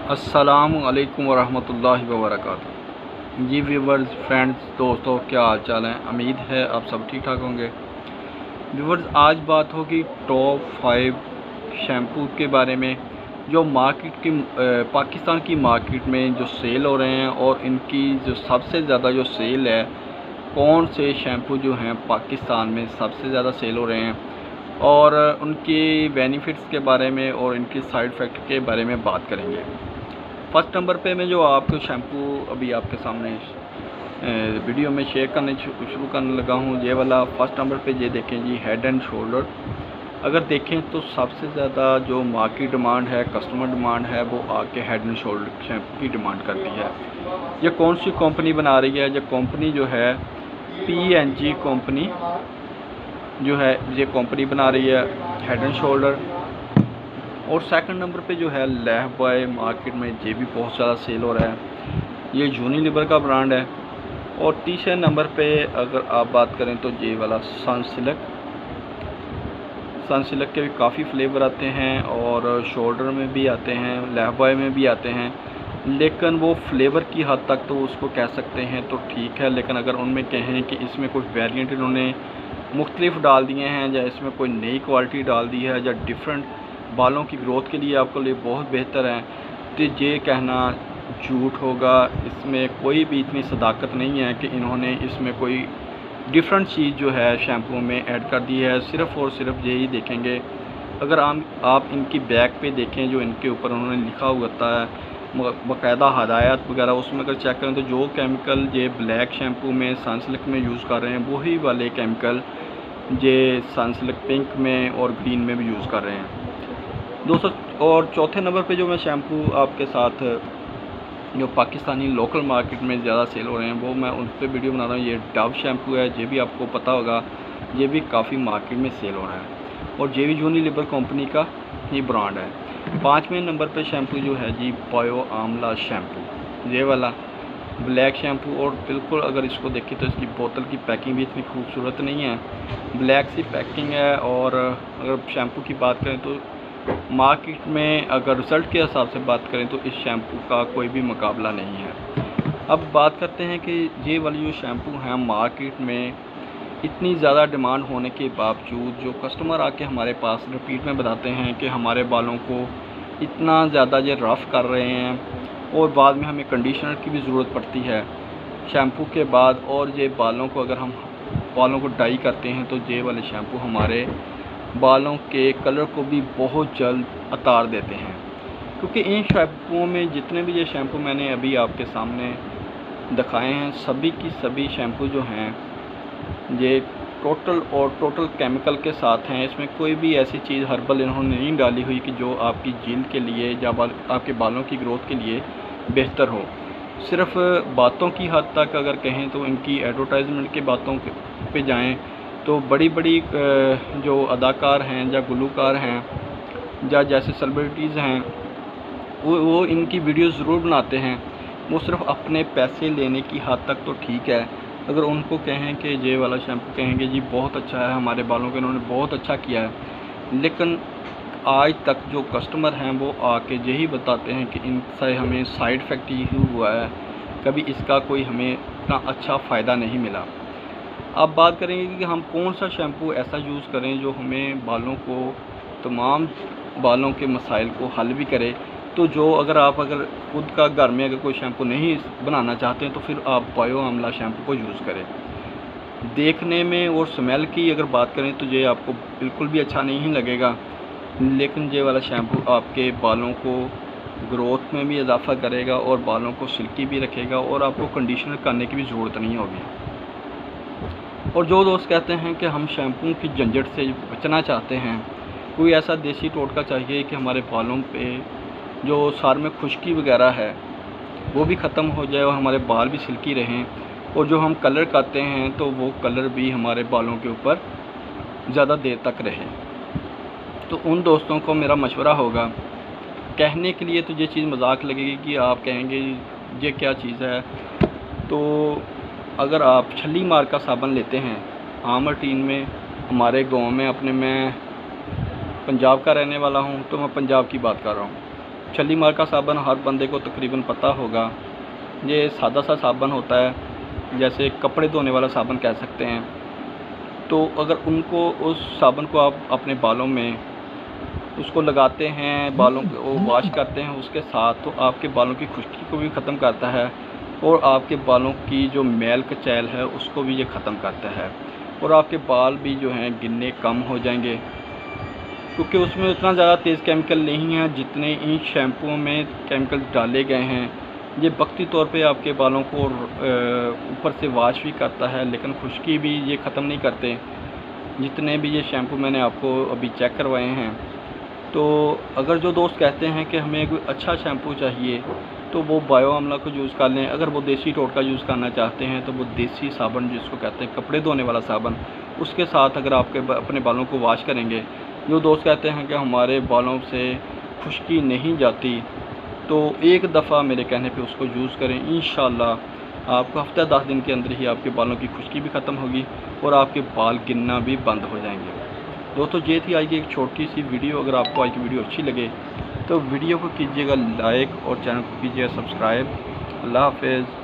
अस्सलामु अलैकुम वरहमतुल्लाहि वबरकातुहू। जी व्यूवर्स, फ्रेंड्स, दोस्तों, क्या हाल चाल है। उम्मीद है आप सब ठीक ठाक होंगे। व्यूवर्स, आज बात होगी टॉप 5 शैम्पू के बारे में जो मार्केट की पाकिस्तान की मार्केट में जो सेल हो रहे हैं, और इनकी जो सबसे ज़्यादा जो सेल है, कौन से शैम्पू जो हैं पाकिस्तान में सबसे ज़्यादा सेल हो रहे हैं, और उनके बेनिफिट्स के बारे में और इनके साइड इफ़ेक्ट के बारे में बात करेंगे। फर्स्ट नंबर पे मैं जो आपको शैम्पू अभी आपके सामने वीडियो में शेयर करने शुरू करने लगा हूँ, ये वाला फर्स्ट नंबर पे ये देखें जी, हेड एंड शोल्डर। अगर देखें तो सबसे ज़्यादा जो मार्केट डिमांड है, कस्टमर डिमांड है, वो आके हेड एंड शोल्डर शैम्पू की डिमांड करती है। ये कौन सी कंपनी बना रही है? ये कंपनी जो है PNG कंपनी जो है, ये कंपनी बना रही है हेड एंड शोल्डर। और सेकंड नंबर पे जो है लाइफबॉय, मार्केट में ये भी बहुत ज़्यादा सेल हो रहा है, ये यूनिलीवर का ब्रांड है। और तीसरे नंबर पे अगर आप बात करें तो ये वाला सनसिल्क के भी काफ़ी फ्लेवर आते हैं, और शोल्डर में भी आते हैं, लाइफबॉय में भी आते हैं। लेकिन वो फ्लेवर की हद तक तो उसको कह सकते हैं तो ठीक है, लेकिन अगर उनमें कहें कि इसमें कुछ वेरिएंट इन्होंने मुख्तलिफ डाल दिए हैं, या इसमें कोई नई क्वालिटी डाल दी है, या डिफरेंट बालों की ग्रोथ के लिए आपके लिए बहुत बेहतर है, तो ये कहना झूठ होगा। इसमें कोई भी इतनी सदाकत नहीं है कि इन्होंने इसमें कोई डिफरेंट चीज़ जो है शैम्पू में ऐड कर दी है। सिर्फ़ और सिर्फ यही देखेंगे, अगर आप इनकी बैक पे देखें, जो इनके ऊपर उन्होंने लिखा हुआ होता है बाकायदा हदायत वगैरह, उसमें अगर चेक करें तो जो केमिकल ये ब्लैक शैम्पू में सनसिल्क में यूज़ कर रहे हैं, वही वाले केमिकल ये सनसिल्क पिंक में और ग्रीन में भी यूज़ कर रहे हैं दोस्तों। और चौथे नंबर पे जो मैं शैम्पू आपके साथ जो पाकिस्तानी लोकल मार्केट में ज़्यादा सेल हो रहे हैं, वो मैं उन पर वीडियो बना रहा हूँ। ये डव शैम्पू है, ये भी आपको पता होगा, ये भी काफ़ी मार्केट में सेल हो रहा है, और ये भी यूनिलीवर कंपनी का ही ब्रांड है। पाँचवें नंबर पे शैम्पू जो है जी, बायो आमला शैम्पू, ये वाला ब्लैक शैम्पू। और बिल्कुल अगर इसको देखें तो इसकी बोतल की पैकिंग भी इतनी खूबसूरत नहीं है, ब्लैक सी पैकिंग है। और अगर शैम्पू की बात करें तो मार्केट में अगर रिज़ल्ट के हिसाब से बात करें तो इस शैम्पू का कोई भी मुकाबला नहीं है। अब बात करते हैं कि ये वाली जो शैम्पू हैं, मार्केट में इतनी ज़्यादा डिमांड होने के बावजूद जो कस्टमर आके हमारे पास रिपीट में बताते हैं कि हमारे बालों को इतना ज़्यादा ये रफ़ कर रहे हैं, और बाद में हमें कंडीशनर की भी ज़रूरत पड़ती है शैम्पू के बाद। और ये बालों को अगर हम बालों को डाई करते हैं तो ये वाले शैम्पू हमारे बालों के कलर को भी बहुत जल्द उतार देते हैं। क्योंकि इन शैम्पुओं में जितने भी ये शैम्पू मैंने अभी आपके सामने दिखाए हैं, सभी की सभी शैम्पू जो हैं ये टोटल केमिकल के साथ हैं। इसमें कोई भी ऐसी चीज़ हर्बल इन्होंने नहीं डाली हुई कि जो आपकी जल्द के लिए या आपके बालों की ग्रोथ के लिए बेहतर हो। सिर्फ़ बातों की हद तक अगर कहें तो इनकी एडवर्टाइजमेंट के बातों पे जाएं तो बड़ी बड़ी जो अदाकार हैं या गुलूकार हैं या जैसे सेलिब्रिटीज़ हैं, वो इनकी वीडियो ज़रूर बनाते हैं। वो सिर्फ़ अपने पैसे लेने की हद तक तो ठीक है। अगर उनको कहें कि ये वाला शैम्पू, कहेंगे जी बहुत अच्छा है, हमारे बालों के इन्होंने बहुत अच्छा किया है, लेकिन आज तक जो कस्टमर हैं वो आके यही बताते हैं कि इनसे हमें साइड इफ़ेक्ट ही हुआ है, कभी इसका कोई हमें इतना अच्छा फ़ायदा नहीं मिला। अब बात करेंगे कि हम कौन सा शैम्पू ऐसा यूज़ करें जो हमें बालों को, तमाम बालों के मसाइल को हल भी करे। तो जो अगर खुद का घर में अगर कोई शैम्पू नहीं बनाना चाहते हैं तो फिर आप बायो आमला शैम्पू को यूज़ करें। देखने में और स्मेल की अगर बात करें तो ये आपको बिल्कुल भी अच्छा नहीं लगेगा, लेकिन ये वाला शैम्पू आपके बालों को ग्रोथ में भी इजाफ़ा करेगा और बालों को सिल्की भी रखेगा, और आपको कंडीशनर करने की भी ज़रूरत नहीं होगी। और जो दोस्त कहते हैं कि हम शैम्पू की झंझट से बचना चाहते हैं, कोई ऐसा देसी टोटका चाहिए कि हमारे बालों पे जो सर में खुश्की वगैरह है वो भी ख़त्म हो जाए और हमारे बाल भी सिल्की रहें, और जो हम कलर करते हैं तो वो कलर भी हमारे बालों के ऊपर ज़्यादा देर तक रहे, तो उन दोस्तों को मेरा मशवरा होगा, कहने के लिए तो ये चीज़ मजाक लगेगी कि आप कहेंगे ये क्या चीज़ है। तो अगर आप छल्ली मार का साबन लेते हैं आम रूटीन में, हमारे गांव में, अपने मैं पंजाब का रहने वाला हूं तो मैं पंजाब की बात कर रहा हूं, शालीमार का साबुन हर बंदे को तकरीबन पता होगा। ये सादा सा साबुन होता है, जैसे कपड़े धोने वाला साबुन कह सकते हैं। तो अगर उनको उस साबुन को आप अपने बालों में उसको लगाते हैं, बालों को वॉश करते हैं उसके साथ, तो आपके बालों की खुश्की को भी ख़त्म करता है और आपके बालों की जो मैल कचैल है उसको भी ये ख़त्म करता है और आपके बाल भी जो हैं गिरने कम हो जाएंगे, क्योंकि उसमें उतना ज़्यादा तेज़ केमिकल नहीं है जितने इन शैम्पुओं में केमिकल डाले गए हैं। ये वक्ती तौर पे आपके बालों को ऊपर से वॉश भी करता है, लेकिन खुश्की भी ये ख़त्म नहीं करते। जितने भी ये शैम्पू मैंने आपको अभी चेक करवाए हैं, तो अगर जो दोस्त कहते हैं कि हमें कोई अच्छा शैम्पू चाहिए तो वो बायो अमला को यूज़ कर लें। अगर वो देसी टोटका यूज़ करना चाहते हैं तो वो देसी साबुन जिसको कहते हैं कपड़े धोने वाला साबुन, उसके साथ अगर आपके अपने बालों को वॉश करेंगे। जो दोस्त कहते हैं कि हमारे बालों से खुश्की नहीं जाती, तो एक दफ़ा मेरे कहने पे उसको यूज़ करें। इंशाअल्लाह आपको हफ़्ता 10 दिन के अंदर ही आपके बालों की खुश्की भी ख़त्म होगी और आपके बाल गिरना भी बंद हो जाएंगे। दोस्तों ये थी आज की एक छोटी सी वीडियो। अगर आपको आज की वीडियो अच्छी लगे तो वीडियो को कीजिएगा लाइक और चैनल को कीजिएगा सब्सक्राइब। अल्लाह हाफ़िज़।